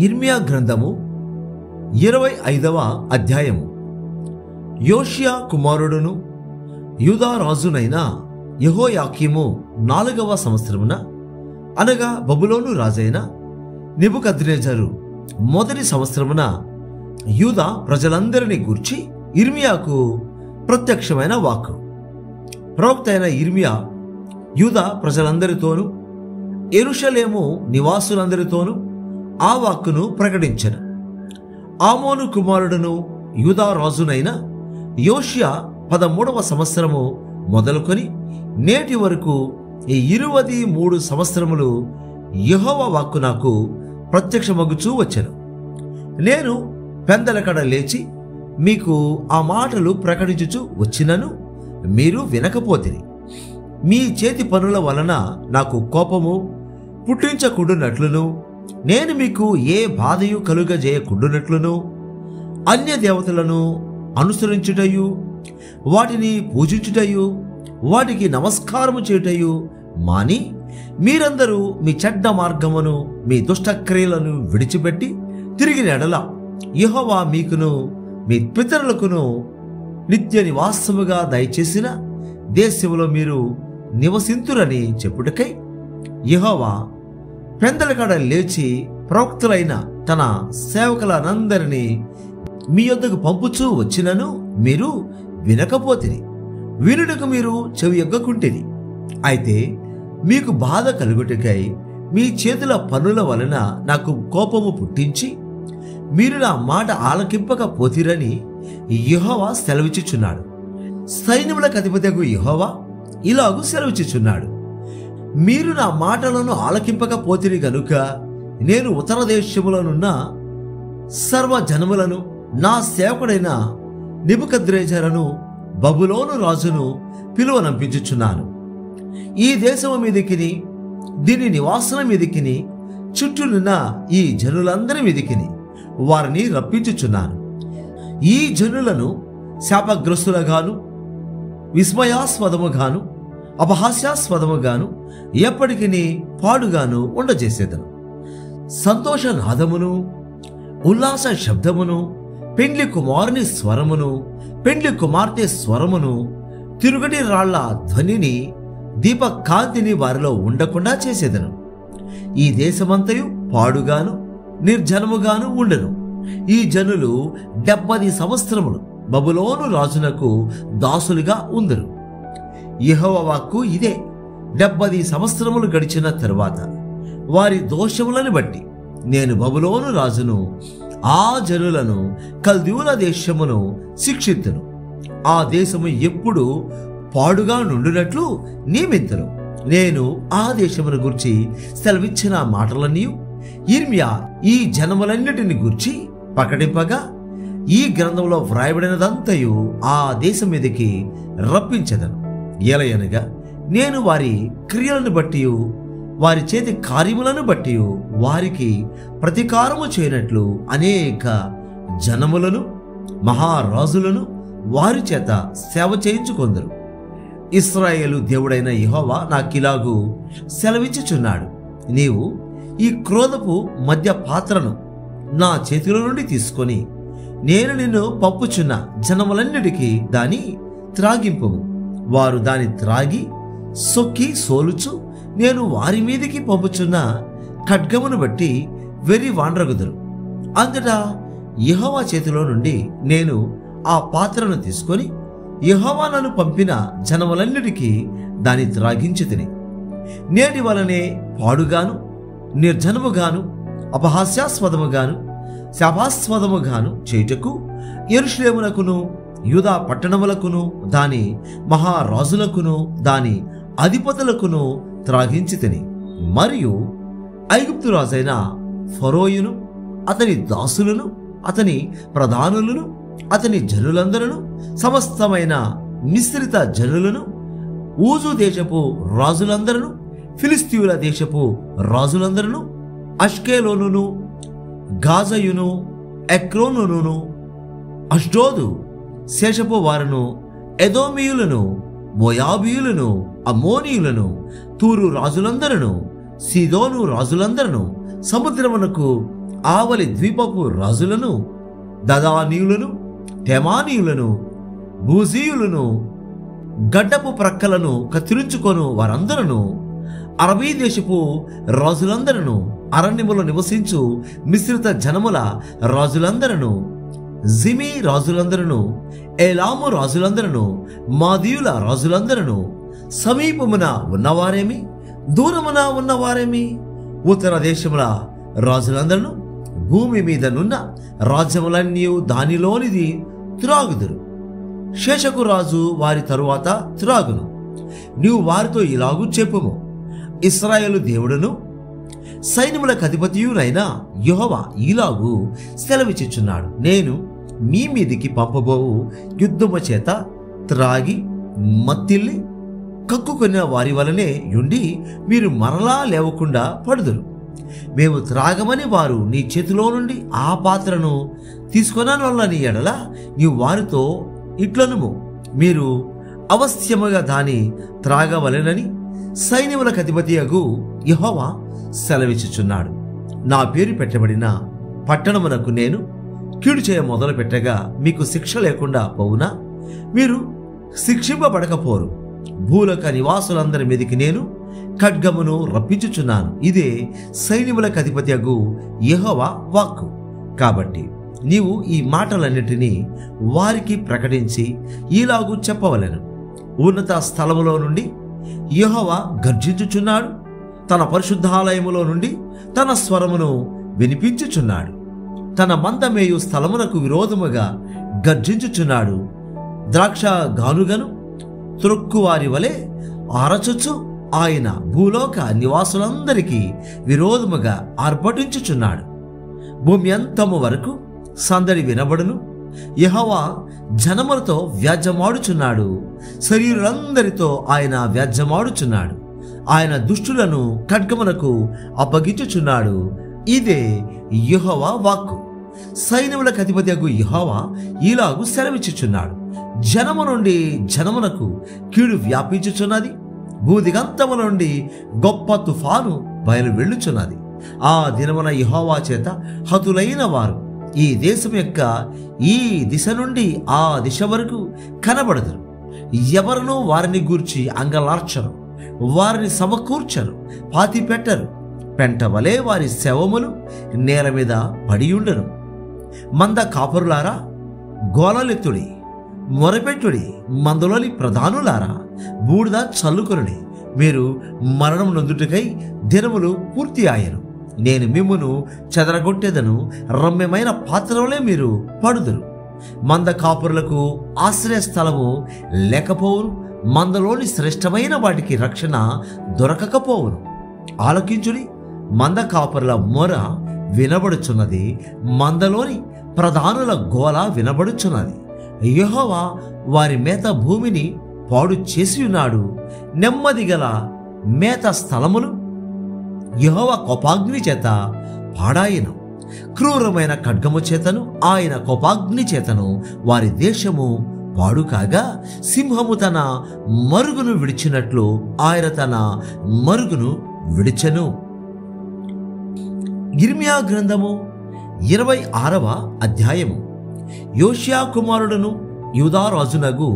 యిర్మీయా గ్రంథము 25వ అధ్యాయము. యోషియా కుమారుడును యూదా రాజునైన యెహోయాకీము 4వ సంవత్సరమున, అనగా బబులోను రాజైన నెబుకద్నెజరు మొదటి సంవత్సరమున యూదా ప్రజలందరినీ గూర్చి యిర్మీయాకు ప్రత్యక్షమైన వాక్కు. ప్రవక్త అయిన యిర్మీయా యూదా ప్రజలందరితోనూ యెరూషలేము నివాసులందరితోనూ ఆ వాక్కును ప్రకటించెను. ఆమోను కుమారుడును యూదా రాజునైన యోషియా 13వ సంవత్సరము మొదలుకొని నేటి వరకు ఈ 23 సంవత్సరములు యెహోవా వాక్కు నాకు ప్రత్యక్షమగుచూ వచ్చెను. నేను పెందలకడ లేచి మీకు ఆ మాటలు ప్రకటించుచు వచ్చినను మీరు వినకపోతిరి. మీ చేతి పనుల వలన నాకు కోపము పుట్టించకుండునట్లును, నేను మీకు ఏ బాధయు కలుగజేయకుండునట్లును, అన్య దేవతలను అనుసరించుటయు, వాటిని పూజించుటయు, వాటికి నమస్కారము చేయుటయు మాని మీరందరూ మీ చెడ్డ మార్గమును, మీ దుష్టక్రియలను విడిచిపెట్టి తిరిగిన ఎడల యెహోవా మీకును మీ పితరులకును నిత్య నివాసముగా దయచేసిన దేశములో మీరు నివసింతురని చెప్పుటకై యెహోవా పెందలకడ లేచి ప్రవక్తులైన తన సేవకులనందరినీ మీ యొద్దకు పంపుచూ వచ్చినను మీరు వినకపోతిరి. వినుటకు మీరు చెవియొగ్గకుంటిరి. అయితే మీకు బాధ కలుగుటకై మీ చేతుల పనుల వలన నాకు కోపము పుట్టించి మీరు నా మాట ఆలకింపకపోతిరని యెహోవా సెలవిచ్చుచున్నాడు. సైన్యములకు అధిపతియగు యెహోవా ఇలాగు సెలవిచ్చుచున్నాడు, మీరు నా మాటలను ఆలకింపకపోతిరి గనుక నేను ఉత్తర దేశములనున్న సర్వజనములను నా సేవకుడైన నెబుకద్నెజరును బబులోను రాజును పిలువనంపించుచున్నాను. ఈ దేశము మీదికిని దీని నివాసన మీదికిని చుట్టూనున్న ఈ జనులందరి మీదికిని వారిని రప్పించుచున్నాను. ఈ జనులను శాపగ్రస్తులుగాను, విస్మయాస్పదముగాను, అపహాస్యాస్పదముగాను, ఎప్పటికీ పాడుగాను ఉండజేసేదను. సంతోషనాదమును, ఉల్లాస శబ్దమును, పెండ్లి కుమారుని స్వరమును, పెండ్లి కుమార్తె స్వరమును, తిరుగటి రాళ్ల ధ్వనిని, దీపకాంతిని వారిలో ఉండకుండా చేసేదను. ఈ దేశమంతయు పాడుగాను నిర్జనముగాను ఉండెను. ఈ జనులు 70 సంవత్సరములు బబులోను రాజునకు దాసులుగా ఉందరు. యెహోవా వాక్కు ఇదే. 70 సంవత్సరములు గడిచిన తరువాత వారి దోషములను బట్టి నేను బబులోను రాజును, ఆ జనులను కల్దీయుల దేశమును శిక్షింతును. ఆ దేశము ఎప్పుడు పాడుగా నుండునట్లు నియమింతును. నేను ఆ దేశమును గూర్చి సెలవిచ్చిన మాటలన్నీ యిర్మీయా ఈ జనములన్నిటిని గూర్చి ప్రకటింపగా ఈ గ్రంథంలో వ్రాయబడినదంతయు ఆ దేశం మీదకి రప్పించెదను. ఎలయనగా నేను వారి క్రియలను బట్టి, వారి చేతి కార్యములను బట్టి వారికి ప్రతీకారము చేయనట్లు అనేక జనములను, మహారాజులను వారి చేత సేవ చేయించుకొందరు. ఇశ్రాయేలు దేవుడైన యెహోవా నాకిలాగు సెలవిచ్చుచున్నాడు, నీవు ఈ క్రోధపు మధ్య పాత్రను నా చేతిలో నుండి తీసుకొని నేను నిన్ను పంపుచున్న జనములన్నిటికీ దాని త్రాగింపుము. వారు దాని త్రాగి సొక్కి సోలుచు నేను వారి మీదికి పంపుచున్న ఖడ్గమును బట్టి వెర్రి వాండ్రగుదురు. అంతటా యెహోవా చేతిలో నుండి నేను ఆ పాత్రను తీసుకొని యెహోవా నన్ను పంపిన జనములన్నిటికీ దాని త్రాగించి తిని నేటి వలనే పాడుగాను నిర్జనముగాను అపహాస్యాస్పదముగాను శాపాస్పదముగాను చేయుటకు యెరూషలేమునకును యూదా పట్టణములకును దాని మహారాజులకును దాని అధిపతులకును త్రాగించి తిని, మరియు ఐగుప్తు రాజైన ఫరోయును, అతని దాసులను, అతని ప్రధానులను, అతని జనులందరూ, సమస్తమైన మిశ్రిత జనులను, ఊజు దేశపు రాజులందరూ, ఫిలిస్తీయుల దేశపు రాజులందరూ, అష్కెలోనును, గాజయును, ఎక్రోనును, అష్డోదు శేషపు వారును, ఎదోమీయులను, మోయాబీయులను, అమ్మోనీయులను, తూరు రాజులందరూ, సీదోను రాజులందరూ, సముద్రమునకు ఆవలి ద్వీపపు రాజులను, దదానీయులను, తెమానీయులను, బూజీయులను, గడ్డపు ప్రక్కలను కత్తిరించుకొను వారందరూ, అరబీ దేశపు రాజులందరూ, అరణ్యములో నివసించు మిశ్రిత జనముల రాజులందరూ, జిమి రాజులందరూ, ఏలాము రాజులందరూ, మాదీయుల రాజులందరూ, సమీపమున ఉన్నవారేమి, దూరమున ఉన్నవారేమి, ఉత్తర దేశముల రాజులందరూ, భూమి మీద నున్న రాజ్యములన్నీ దానిలోనిది త్రాగుదురు. శేషకు రాజు వారి తరువాత త్రాగును. నీవు వారితో ఇలాగూ చెప్పుము, ఇశ్రాయేలు దేవుడును సైన్యములకు అధిపతియునైన యెహోవా ఇలాగూ సెలవిచ్చుచున్నాడు, నేను మీ మీదికి పంపబోవు యుద్ధము చేత త్రాగి మత్తిల్లి కక్కుకొన్న వారి వలనే యుండి మీరు మరలా లేవకుండా పడుదురు. మేము త్రాగమని వారు నీ చేతిలో నుండి ఆ పాత్రను తీసుకొనని ఎడల నీవు వారితో ఇట్లనుము, మీరు అవశ్యముగా దాని త్రాగవలెనని సైన్యములకు అధిపతియగు యెహోవా సెలవిచ్చుచున్నాడు. నా పేరు పెట్టబడిన పట్టణమునకు నేను కీడు చేయ మొదలు పెట్టగా మీకు శిక్ష లేకుండా పోవునా? మీరు శిక్షింపబడకపోరు. భూలోక నివాసులందరి మీదికి నేను ఖడ్గమును రప్పించుచున్నాను. ఇదే సైన్యములకు అధిపతియగు యెహోవా వాక్కు. కాబట్టి నీవు ఈ మాటలన్నిటినీ వారికి ప్రకటించి ఇలాగూ చెప్పవలెను, ఉన్నత స్థలములో నుండి యెహోవా గర్జించుచున్నాడు, తన పరిశుద్ధాలయములో నుండి తన స్వరమును వినిపించుచున్నాడు, తన మందమేయు స్థలమునకు విరోధముగా గర్జించుచున్నాడు. ద్రాక్ష గానుగను త్రొక్కువారి వలె ఆరచుచు ఆయన భూలోక నివాసులందరికీ విరోధముగా ఆర్భటించుచున్నాడు. భూమి అంతము వరకు సందడి వినబడును. యెహోవా జనములతో వ్యాజ్యమాడుచున్నాడు, శరీరులందరితో ఆయన వ్యాజ్యమాడుచున్నాడు. ఆయన దుష్టులను ఖడ్గమునకు అప్పగించుచున్నాడు. ఇదే యెహోవా వాక్కు. సైన్యములకు అధిపతియగు యెహోవా ఇలాగు సెలవిచ్చుచున్నాడు, జనము నుండి జనమునకు కీడు వ్యాపించుచున్నది, భూదిగంతముల నుండి గొప్ప తుఫాను బయలు వెళ్ళుచున్నది. ఆ దినమున యెహోవా చేత హతులైన వారు ఈ దేశం యొక్క ఈ దిశ నుండి ఆ దిశ వరకు కనబడదురు. ఎవరునూ వారిని గూర్చి అంగలార్చరు, వారిని సమకూర్చరు, పాతి పెట్టరు. పెంట వలె వారి శవములు నేల మీద పడియుండను. మంద కాపరులారా, గోలలెత్తుడి, మొరపెట్టుడి. మందలోని ప్రధానులారా, బూడిద చల్లుకొనుడి. మీరు మరణం నొందుటకై దినములు పూర్తి ఆయను. నేను మిమ్మును చెదరగొట్టేదను, రమ్యమైన పాత్రలే మీరు పడుదురు. మంద కాపురులకు ఆశ్రయ స్థలము లేకపోవును, మందలోని శ్రేష్టమైన వాటికి రక్షణ దొరకకపోవును. ఆలకించుడి, మంద కాపురుల మొర వినబడుచున్నది, మందలోని ప్రధానుల గోల వినబడుచున్నది. యెహోవా వారి మేత భూమిని పాడు చేసి ఉన్నాడు. నెమ్మది గల మేత స్థలములు యెహోవా కోపాగ్ని చేత పాడాయను. క్రూరమైన ఖడ్గము చేతను ఆయన కోపాగ్ని చేతను వారి దేశము పాడు కాగా, సింహము తన మరుగును విడిచినట్లు ఆయన తన మరుగును విడిచెను. యిర్మీయా గ్రంథము 26వ అధ్యాయము. యోషియా కుమారుడును యూదారాజునగు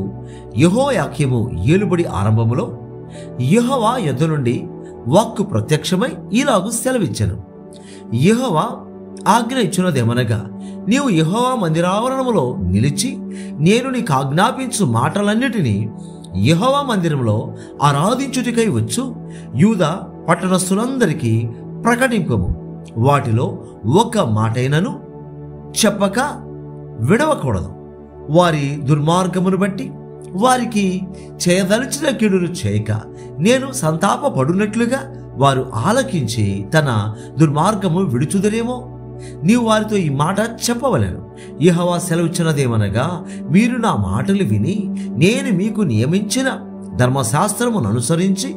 యెహోయాకీము ఏలుబడి ఆరంభములో యెహోవా యొద్ద నుండి వాక్కు ప్రత్యక్షమై ఇలాగు సెలవిచ్చెను. యెహోవా ఆజ్ఞ ఇచ్చున్నదేమనగా, నీవు యెహోవా మందిరావరణములో నిలిచి నేను నీకు ఆజ్ఞాపించు మాటలన్నిటినీ యెహోవా మందిరంలో ఆరాధించుటికై వచ్చు యూదా పట్టణస్థులందరికీ ప్రకటింపము. వాటిలో ఒక మాటైనను చెప్పక విడవకూడదు. వారి దుర్మార్గమును బట్టి వారికి చేయదలిచిన కీడును చేయక నేను సంతాపపడునట్లుగా వారు ఆలకించి తన దుర్మార్గము విడుచుదరేమో. నీవు వారితో ఈ మాట చెప్పవలెను. యెహోవా సెలవిచ్చినదేమనగా, మీరు నా మాటలు విని నేను మీకు నియమించిన ధర్మశాస్త్రమును అనుసరించి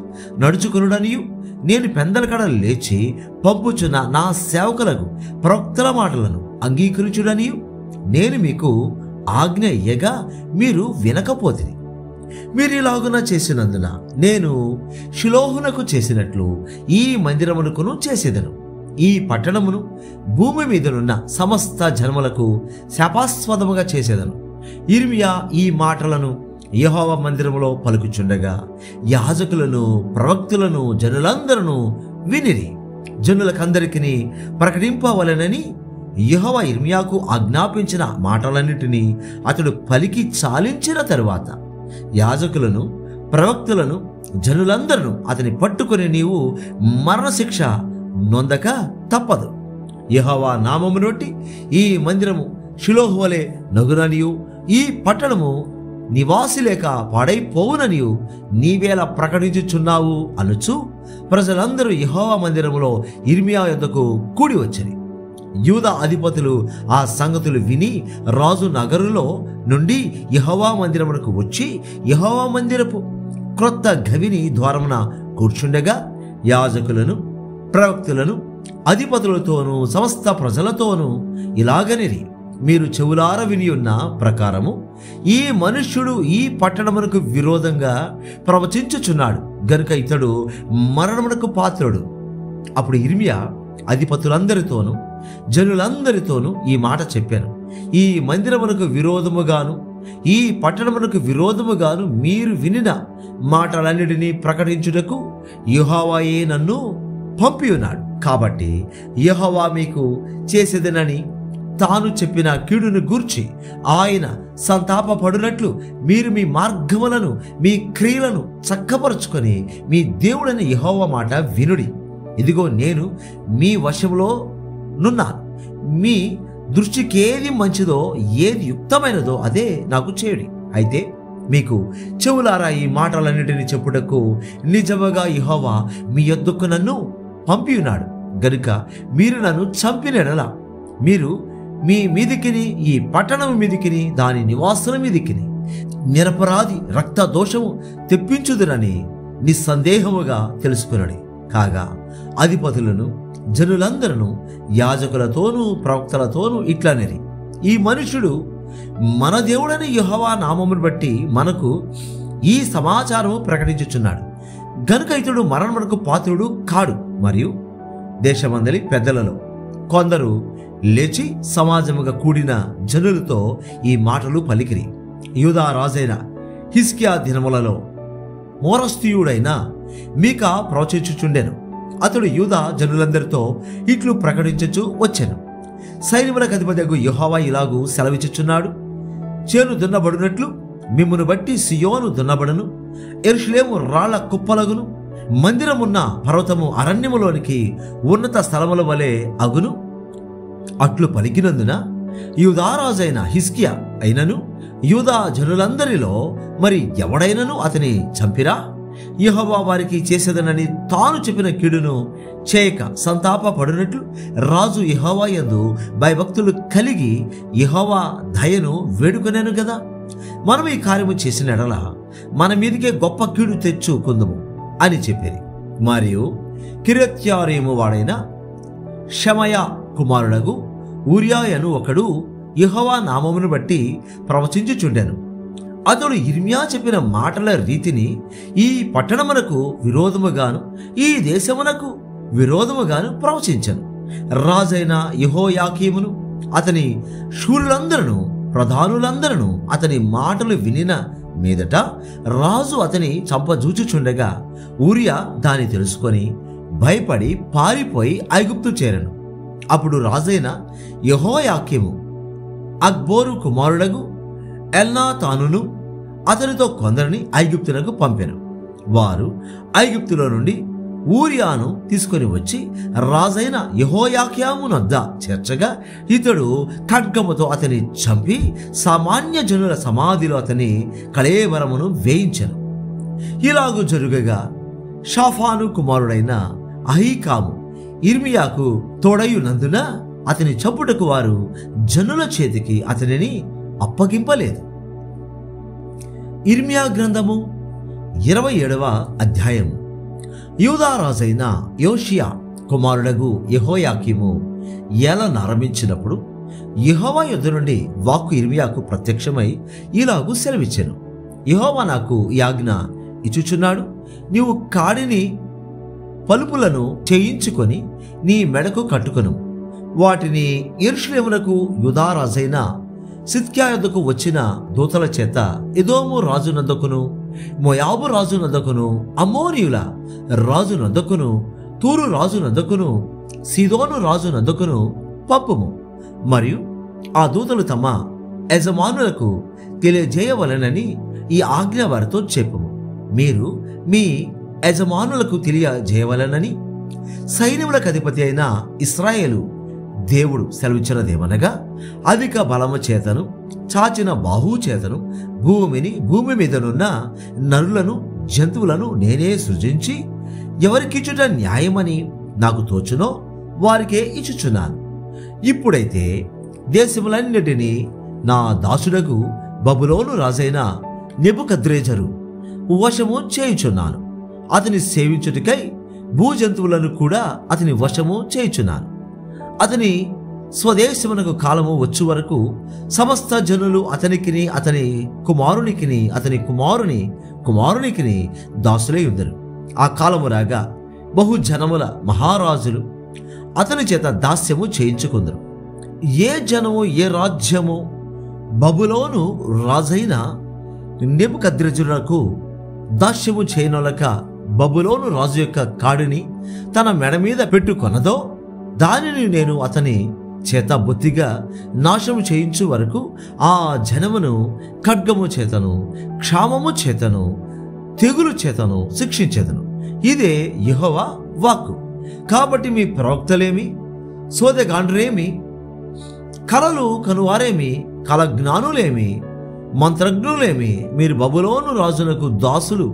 నడుచుకొనుడనియు, నేను పెందలకడ లేచి పంపుచున్న నా సేవకులకు ప్రవక్తల మాటలను అంగీకరించుడనియు నేను మీకు ఆజ్ఞ ఇయ్యగా మీరు వినకపోతిరి. మీరు ఇలాగున చేసినందున నేను షిలోహునకు చేసినట్లు ఈ మందిరమునకును చేసేదను. ఈ పట్టణమును భూమి మీదనున్న సమస్త జన్మలకు శాపాస్పదముగా చేసేదను. యిర్మీయా ఈ మాటలను యెహోవా మందిరములో పలుకుచుండగా యాజకులను ప్రవక్తులను జనులందరూ వినిరి. జనులకందరికీ ప్రకటింపవలెనని యెహోవా యిర్మీయాకు ఆజ్ఞాపించిన మాటలన్నిటినీ అతడు పలికి చాలించిన తరువాత యాజకులను ప్రవక్తులను జనులందరూ అతని పట్టుకొని, నీవు మరణశిక్ష నొందక తప్పదు. యెహోవా నామము నొట్టి ఈ మందిరము షిలోహు వలె నగుననియు ఈ పట్టణము నివాసి లేక పాడైపోవుననియు నీవేలా ప్రకటించుచున్నావు అనుచు ప్రజలందరూ యెహోవా మందిరములో యిర్మీయా యొద్దకు కూడి వచ్చిరి. యూదా అధిపతులు ఆ సంగతులు విని రాజు నగరులో నుండి యెహోవా మందిరమునకు వచ్చి యెహోవా మందిరపు క్రొత్త గవిని ద్వారమున కూర్చుండగా యాజకులను ప్రవక్తులను అధిపతులతోనూ సమస్త ప్రజలతోనూ ఇలాగనిరి, మీరు చెవులార వినియున్న ప్రకారము ఈ మనుష్యుడు ఈ పట్టణమునకు విరోధంగా ప్రవచించుచున్నాడు గనుక ఇతడు మరణమునకు పాత్రుడు. అప్పుడు యిర్మీయా అధిపతులందరితోనూ జనులందరితోనూ ఈ మాట చెప్పాను, ఈ మందిరమునకు విరోధముగాను ఈ పట్టణమునకు విరోధముగాను మీరు వినిన మాటలన్నిటినీ ప్రకటించుటకు యెహోవాయే నన్ను పంపి ఉన్నాడు. కాబట్టి యెహోవా మీకు చేసేదనని తాను చెప్పిన కీడును గూర్చి ఆయన సంతాపపడునట్లు మీరు మీ మార్గములను మీ క్రియలను చక్కపరుచుకొని మీ దేవుడైన యెహోవా మాట వినుడి. ఇదిగో నేను మీ వశంలో నున్నాను. మీ దృష్టికి ఏది మంచిదో ఏది యుక్తమైనదో అదే నాకు చేయుడి. అయితే మీకు చెవులారా ఈ మాటలన్నిటిని చెప్పుటకు నిజముగా యెహోవా మీ యొద్దకు నన్ను పంపి ఉన్నాడు గనుక మీరు నన్ను చంపినెడల మీరు మీ మీదికిని ఈ పట్టణం మీదికిని దాని నివాసుల మీదికిని నిరపరాధి రక్త దోషము తెప్పించుదురని నిస్సందేహముగా తెలుసుకునడి. కాగా అధిపతులను జనులందరూ యాజకులతోనూ ప్రవక్తలతోనూ ఇట్లనిరి, ఈ మనుషుడు మన దేవుడని యెహోవా నామమును బట్టి మనకు ఈ సమాచారము ప్రకటించుచున్నాడు గనుక ఇతడు మరణమునకు పాత్రుడు కాడు. మరియు దేశమందలి పెద్దలలో కొందరు లేచి సమాజముగా కూడిన జనులతో ఈ మాటలు పలికిరి. యూదా రాజైన హిజ్కియా దినములలో మోరస్తీయుడైన మీకా ప్రవచించుచుండెను. అతడు యూదా జనులందరితో ఇట్లు ప్రకటించుచు వచ్చెను, సైన్యములకు అధిపతియగు యెహోవా ఇలాగు సెలవిచ్చుచున్నాడు, చేను దున్నబడినట్లు మిమ్మును బట్టి సియోను దున్నబడును, యెరూషలేము రాళ్ల కుప్పలగును, మందిరమున్న పర్వతము అరణ్యములోనికి ఉన్నత స్థలముల వలె అగును. అట్లు పలికినందున యూదారాజైన హిజ్కియా అయినను యూదా జనులందరిలో మరి ఎవడైనను అతని చంపిరా? యెహోవా వారికి చేసేదనని తాను చెప్పిన కీడును చేయక సంతాపపడినట్లు రాజు యెహోవా యందు భయభక్తులు కలిగి యెహోవా దయను వేడుకొనేను కదా. మనం ఈ కార్యము చేసిన ఎడల మన మీదకే గొప్ప కీడు తెచ్చుకుందుము అని చెప్పేది. మరియు కిర్యత్యారీము వాడైన షమయా కుమారుడగు ఊరియాయను ఒకడు యెహోవా నామమును బట్టి ప్రవచించుచుండెను. అతడు యిర్మీయా చెప్పిన మాటల రీతిని ఈ పట్టణమునకు విరోధముగాను ఈ దేశమునకు విరోధముగాను ప్రవచించెను. రాజైన యెహోయాకీమును అతని శూరులందరూ ప్రధానులందరూ అతని మాటలు వినిన మీదట రాజు అతని చంపజూచుచుండగా ఊరియా దాన్ని తెలుసుకొని భయపడి పారిపోయి ఐగుప్తు చేరెను. అప్పుడు రాజైన యెహోయాకీము అక్బోరు కుమారుడగు ఎల్నాతానును అతనితో కొందరిని ఐగుప్తునకు పంపెను. వారు ఐగుప్తులో నుండి ఊరియాను తీసుకొని వచ్చి రాజైన యెహోయాకీము వద్ద చేర్చగా ఇతడు ఖడ్గముతో అతని చంపి సామాన్య జనుల సమాధిలో అతని కళేబరమును వేయించెను. ఇలాగు జరుగగా షాఫాను కుమారుడైన అహీకాము యిర్మీయాకు తోడయునందున అతని చంపుటకు వారు జనుల చేతికి అతనిని అప్పగింపలేదు. యిర్మీయా గ్రంథము 27వ అధ్యాయము. యూదారాజైన యోషియా కుమారుడగు యెహోయాకీము ఏలనారంభించినప్పుడు యెహోవా యొద్ద నుండి వాక్కు యిర్మీయాకు ప్రత్యక్షమై ఇలాగు సెలవిచ్చెను, యెహోవా నాకు ఈ ఆజ్ఞ ఇచ్చుచున్నాడు, నీవు కాడిని పలుపులను చేయించుకొని నీ మెడకు కట్టుకొను. వాటిని యెరూషలేమునకు యూదారాజైన సిద్కియా యొద్దకు వచ్చిన దూతల చేత ఎదోము రాజు నొద్దకును, మోయాబు రాజు నొద్దకును, అమ్మోనీయుల రాజు నొద్దకును, తూరు రాజు నొద్దకును, సీదోను రాజు నొద్దకును పంపుము. మరియు ఆ దూతలు తమ యజమానులకు తెలియజేయవలెనని ఈ ఆజ్ఞ వారితో చెప్పుము. మీరు మీ యజమానులకు తెలియజేయవలెనని సైన్యములకు అధిపతి అయిన ఇశ్రాయేలు దేవుడు సెలవిచ్చినదేమనగా, అధిక బలము చేతను చాచిన బాహువు చేతను భూమి మీదనున్న నరులను జంతువులను నేనే సృజించి ఎవరికిచ్చుట న్యాయమని నాకు తోచునో వారికే ఇచ్చుచున్నాను. ఇప్పుడైతే దేశములన్నిటినీ నా దాసుడకు బబులోను రాజైన నెబుకద్రెజరు వశము చేయుచున్నాను. అతని సేవించుటకై భూజంతువులను కూడా అతని వశము చేయుచున్నాను. అతని స్వదేశమునకు కాలము వచ్చు వరకు సమస్త జనులు అతనికిని అతని కుమారునికిని అతని కుమారునికిని దాసులై ఉందరు. ఆ కాలము రాగా బహుజనముల మహారాజులు అతని చేత దాస్యము చేయించుకుందరు. ఏ జనము ఏ రాజ్యము బబులోను రాజైన నెబుకద్రెజరునకు దాస్యము చేయనొలక బబులోను రాజు యొక్క కాడిని తన మెడ మీద పెట్టుకొన్నదో దానిని నేను అతని చేత బొత్తిగా నాశము చేయించు వరకు ఆ జనమును ఖడ్గము చేతను, క్షామము చేతను, తెగులు చేతను శిక్షించేదను. ఇదే యెహోవా వాక్కు. కాబట్టి మీ ప్రవక్తలేమి, సోదెగాండ్రేమి, కలలు కనువారేమి, కలజ్ఞానులేమి, మంత్రజ్ఞులేమి మీరు బబులోను రాజునకు దాసులు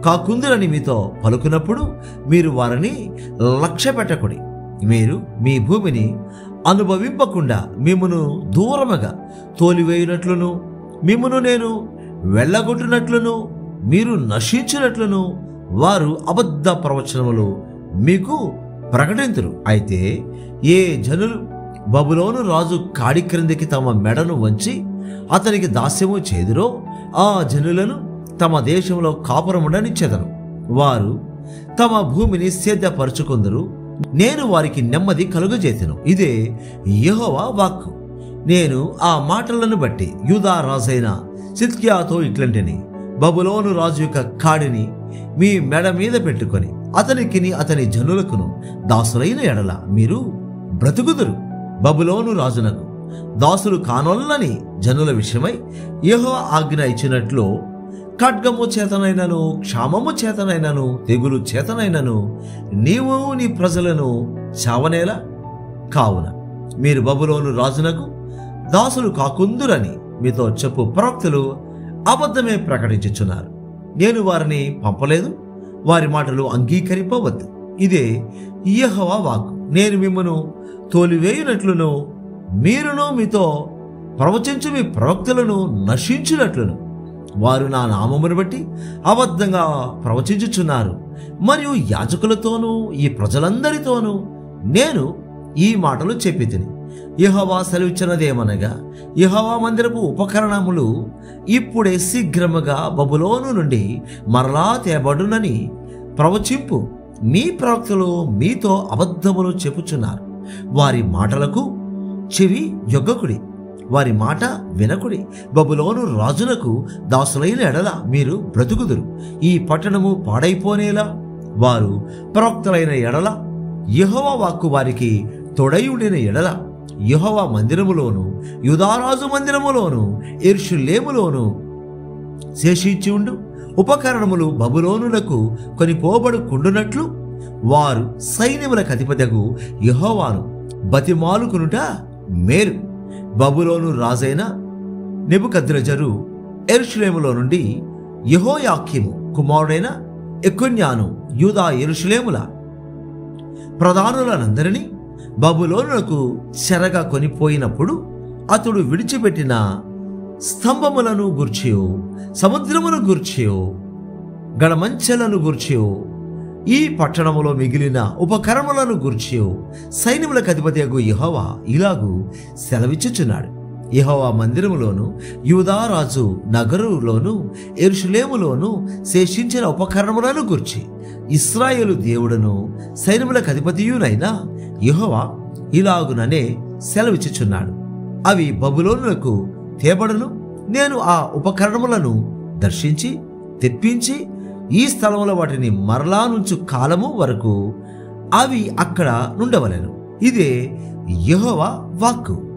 కాకుందురని మీతో పలుకున్నప్పుడు మీరు వారిని లక్ష్య పెట్టకుడి. మీరు మీ భూమిని అనుభవింపకుండా మిమ్మును దూరముగా తోలివేయునట్లును, మిమ్మును నేను వెళ్ళగొట్టినట్లును, మీరు నశించినట్లును వారు అబద్ధ ప్రవచనములు మీకు ప్రకటింతురు. అయితే ఏ జనులు బబులోను రాజు కాడి క్రిందికి తమ మెడను వంచి అతనికి దాస్యము చేదురో ఆ జనులను తమ దేశంలో కాపురముండనిచ్చెదను. వారు తమ భూమిని సేద్యపరుచుకొందురు. నేను వారికి నెమ్మది కలుగజేసెను. ఇదే యెహోవా వాక్కు. నేను ఆ మాటలను బట్టి యూదా రాజైన సిద్కియాతో ఇట్లంటిని, బబులోను రాజు యొక్క కాడిని మీ మెడ మీద పెట్టుకొని అతనికిని అతని జనులకును దాసులైన ఎడల మీరు బ్రతుకుదురు. బబులోను రాజునకు దాసులు కానొల్లని జనుల విషయమై యెహోవా ఆజ్ఞ ఇచ్చినట్లు ఖడ్గము చేతనైనను, క్షామము చేతనైనను, తెగులు చేతనైనను నీవు నీ ప్రజలను చావనేలా. కావున మీరు బబులోను రాజునకు దాసులు కాకుందురని మీతో చెప్పు ప్రవక్తలు అబద్ధమే ప్రకటించుచున్నారు. నేను వారిని పంపలేదు, వారి మాటలు అంగీకరింపవద్దు. ఇదే యెహోవా వాక్కు. నేను మిమ్మను తోలివేయునట్లును, మీరును మీతో ప్రవచించు మీ ప్రవక్తలను నశించినట్లును వారు నా నామమును బట్టి అబద్ధంగా ప్రవచించుచున్నారు. మరియు యాజకులతోనూ ఈ ప్రజలందరితోనూ నేను ఈ మాటలు చెప్పి తిని యెహోవా సెలవిచ్చినదేమనగా, యెహోవా మందిరపు ఉపకరణములు ఇప్పుడే శీఘ్రముగా బబులోను నుండి మరలా తేబడునని ప్రవచింపు మీ ప్రవక్తలు మీతో అబద్ధములు చెప్పుచున్నారు. వారి మాటలకు చెవి యొగ్గకుడి, వారి మాట వినకుడి. బబులోను రాజునకు దాసులైన ఎడల మీరు బ్రతుకుదురు. ఈ పట్టణము పాడైపోనేలా వారు ప్రవక్తలైన ఎడల, యెహోవా వాక్కు వారికి తొడయుడిన ఎడల, యెహోవా మందిరములోను, యూదారాజు మందిరములోను, యెరూషలేములోను శేషించి ఉండు ఉపకరణములు బబులోనులకు కొనిపోబడుకుండునట్లు వారు సైన్యములకు అధిపతియగు యెహోవాను బతిమాలుకునుట మేలు. బబులోను రాజైన నెబుకద్రెజరు యెరూషలేములో నుండి యెహోయాకీము కుమారుడైన యెకొన్యాను యూదా యెరూషలేముల ప్రధానులనందరినీ బబులోనులకు చెరగా కొనిపోయినప్పుడు అతడు విడిచిపెట్టిన స్తంభములను గూర్చియో, సముద్రమును గూర్చియో, గడమంచెలను గూర్చియో, ఈ పట్టణములో మిగిలిన ఉపకరణములను గూర్చియో సైన్యములకు అధిపతియగు యెహోవా ఇలాగు సెలవిచ్చుచున్నాడు. యెహోవా మందిరములోను యూదారాజు నగరులోను యెరూషలేములోను శేషించిన ఉపకరణములను గూర్చి ఇశ్రాయేలు దేవుడును సైన్యములకు అధిపతియునైన యెహోవా ఇలాగుననే సెలవిచ్చుచున్నాడు. అవి బబులోనులకు తేబడును. నేను ఆ ఉపకరణములను దర్శించి తెప్పించి ఈ స్థలంలో వాటిని మరలా నుంచు కాలము వరకు అవి అక్కడ నుండవలెను. ఇదే యెహోవా వాక్కు.